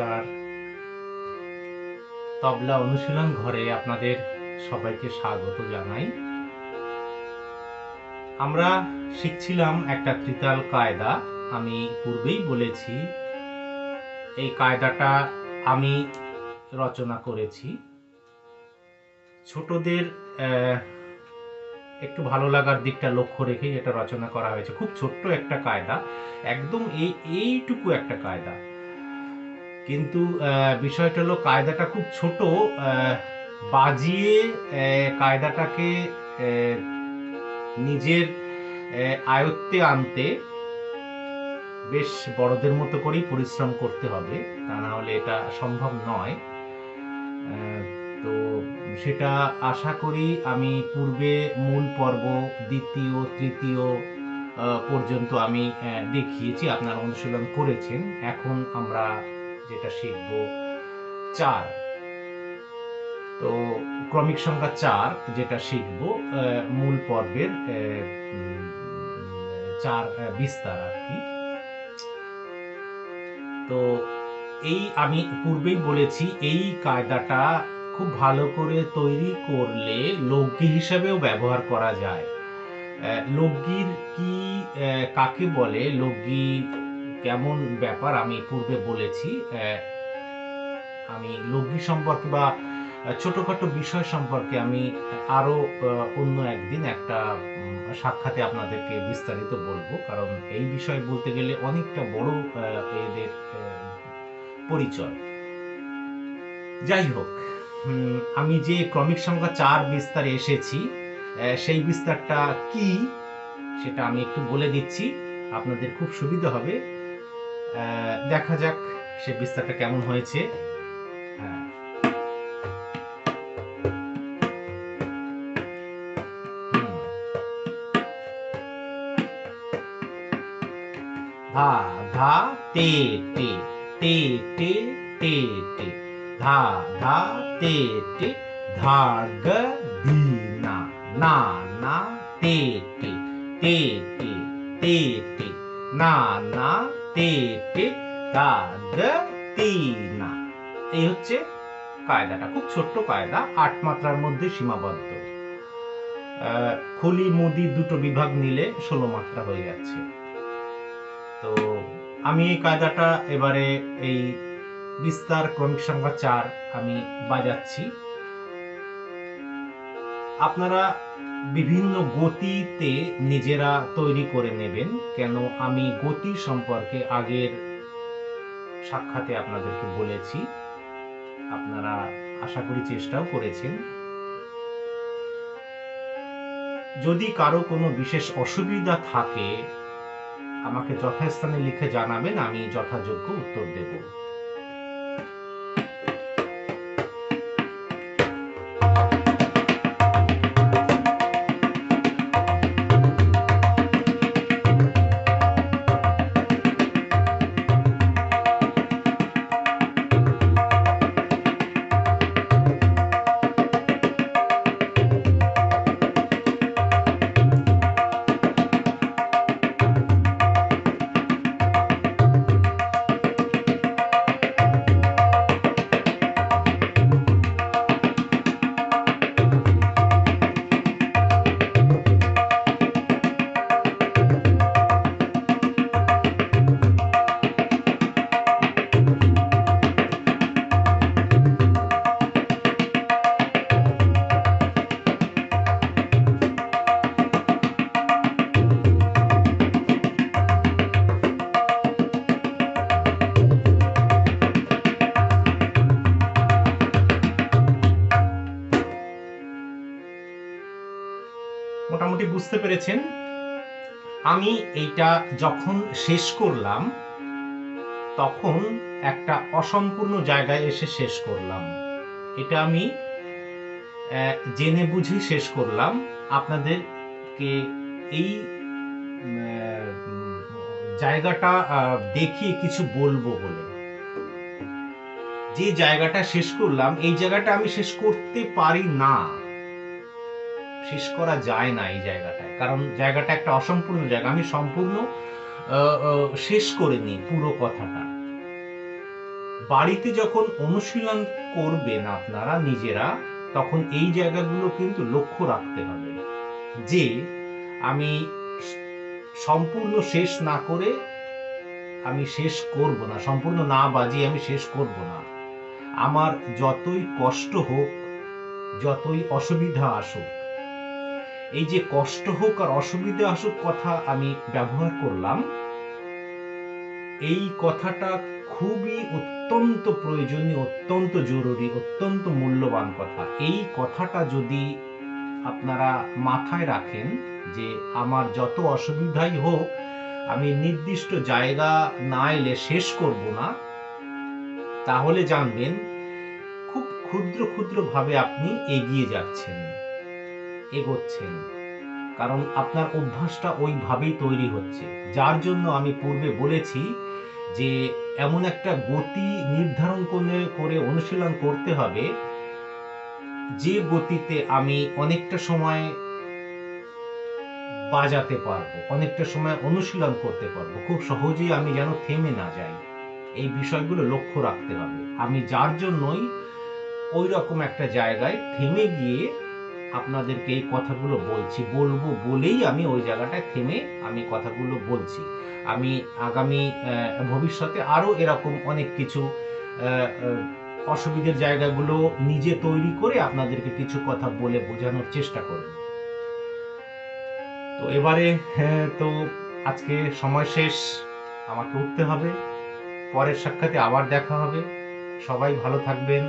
নমস্কার। তবলা অনুশীলন ঘরে আপনাদের সবাইকে স্বাগত জানাই। আমরা শিখছিলাম একটা ত্রিতাল কায়দা। আমি পূর্বেই বলেছি এই কায়দাটা আমি রচনা করেছি। ছোটদের একটু ভালো লাগার দিকটা লক্ষ্য রেখেই এটা রচনা করা হয়েছে। খুব ছোট্ট একটা কায়দা, একদম এইটুকু একটা কায়দা। কিন্তু বিষয়টা হলো কায়দাটা খুব ছোট, বাজিয়ে কায়দাটাকে নিজের আয়ত্তে আনতে বেশ বড়দের মতো করেই পরিশ্রম করতে হবে, তা না হলে এটা সম্ভব নয়। তো সেটা আশা করি আমি পূর্বে মূল পর্ব দ্বিতীয় তৃতীয় পর্যন্ত আমি দেখিয়েছি, আপনারা অনুশীলন করেছেন। এখন আমরা যেটা শিখব 4, তো ক্রমিক সংখ্যা 4 যেটা শিখব মূল পর্বের 4 বিস্তার আর কি। তো এই আমি পূর্বেই বলেছি এই কায়দাটা খুব ভালো করে তৈরি করলে লগ্গি হিসাবেও ব্যবহার করা যায়। লগ্গির কি কাকে বলে, লগ্গি কেমন ব্যাপার আমি পূর্বে বলেছি। আমি লগ্গি সম্পর্কে বা ছোটখাটো বিষয় সম্পর্কে আমি আরো অন্য একদিন একটা সাক্ষাতে আপনাদেরকে বিস্তারিত বলবো, কারণ এই বিষয় বলতে গেলে অনেকটা বড় এদের পরিচয়। যাই হোক, আমি যে ক্রমিক সংখ্যা 4 বিস্তারে এসেছি, সেই বিস্তারটা কি সেটা আমি একটু বলে দিচ্ছি, আপনাদের খুব সুবিধা হবে। দেখা যাক সে বিস্তারটা কেমন হয়েছে। ধা ধা তে তে তে তে তে তে ধা ধা তে তে ধা গ ধি না না না তে তে তে তে তে তে না না তে তে ধা গ তি না। এই হচ্ছে কায়দাটা, খুব ছোট্ট কায়দা, 8 মাত্রার মধ্যে সীমাবদ্ধ। খুলি মুদি দুটো বিভাগ নিলে 16 মাত্রা হয়ে যাচ্ছে। তো আমি এই কায়দাটা এবারে এই বিস্তার ক্রমিক সংখ্যা 4 আমি বাজাচ্ছি। আপনারা বিভিন্ন গতিতে নিজেরা তৈরি করে নেবেন, কেন আমি গতি সম্পর্কে আগের সাক্ষাতে আপনাদেরকে বলেছি, আপনারা আশা করি চেষ্টাও করেছেন। যদি কারো কোনো বিশেষ অসুবিধা থাকে আমাকে যথাস্থানে লিখে জানাবেন, আমি যথাযোগ্য উত্তর দেব। মোটামুটি বুঝতে পেরেছেন। আমি এইটা যখন শেষ করলাম তখন একটা অসম্পূর্ণ জায়গায় এসে শেষ করলাম। এটা আমি জেনে বুঝে শেষ করলাম, আপনাদেরকে এই জায়গাটা দেখিয়ে কিছু বলবো বলে। যে জায়গাটা শেষ করলাম এই জায়গাটা আমি শেষ করতে পারি না, শেষ করা যায় না এই জায়গাটায়, কারণ জায়গাটা একটা অসম্পূর্ণ জায়গা। আমি সম্পূর্ণ শেষ করিনি পুরো কথাটা। বাড়িতে যখন অনুশীলন করবেন আপনারা নিজেরা, তখন এই জায়গাগুলো কিন্তু লক্ষ্য রাখতে হবে যে আমি সম্পূর্ণ শেষ না করে আমি শেষ করব না, সম্পূর্ণ না বাজিয়ে আমি শেষ করব না। আমার যতই কষ্ট হোক, যতই অসুবিধা আসুক, এই যে কষ্ট হোক আর অসুবিধা আসুক কথা আমি ব্যবহার করলাম, এই কথাটা খুবই অত্যন্ত প্রয়োজনীয়, অত্যন্ত জরুরি, অত্যন্ত মূল্যবান কথা। এই কথাটা যদি আপনারা মাথায় রাখেন যে আমার যত অসুবিধাই হোক আমি নির্দিষ্ট জায়গা না এলে শেষ করব না, তাহলে জানবেন খুব ক্ষুদ্র ক্ষুদ্র ভাবে আপনি এগিয়ে যাচ্ছেন, এগোচ্ছেন। কারণ আপনার অভ্যাসটা ওইভাবেই তৈরি হচ্ছে। যার জন্য আমি পূর্বে বলেছি যে এমন একটা গতি নির্ধারণ করে অনুশীলন করতে হবে যে গতিতে আমি অনেকটা সময় বাজাতে পারবো, অনেকটা সময় অনুশীলন করতে পারবো, খুব সহজেই আমি যেন থেমে না যাই। এই বিষয়গুলো লক্ষ্য রাখতে হবে। আমি যার জন্যই ওই রকম একটা জায়গায় থেমে গিয়ে আপনাদেরকে এই কথাগুলো বলবো বলেই আমি ওই জায়গাটায় থেমে আমি কথাগুলো বলছি। আমি আগামী ভবিষ্যতে আরো এরকম অনেক কিছু অসুবিধার জায়গাগুলো নিজে তৈরি করে আপনাদেরকে কিছু কথা বলে বোঝানোর চেষ্টা করব। তো এবারে তো আজকে সময় শেষ, আমাকে উঠতে হবে। পরের সাক্ষাতে আবার দেখা হবে। সবাই ভালো থাকবেন।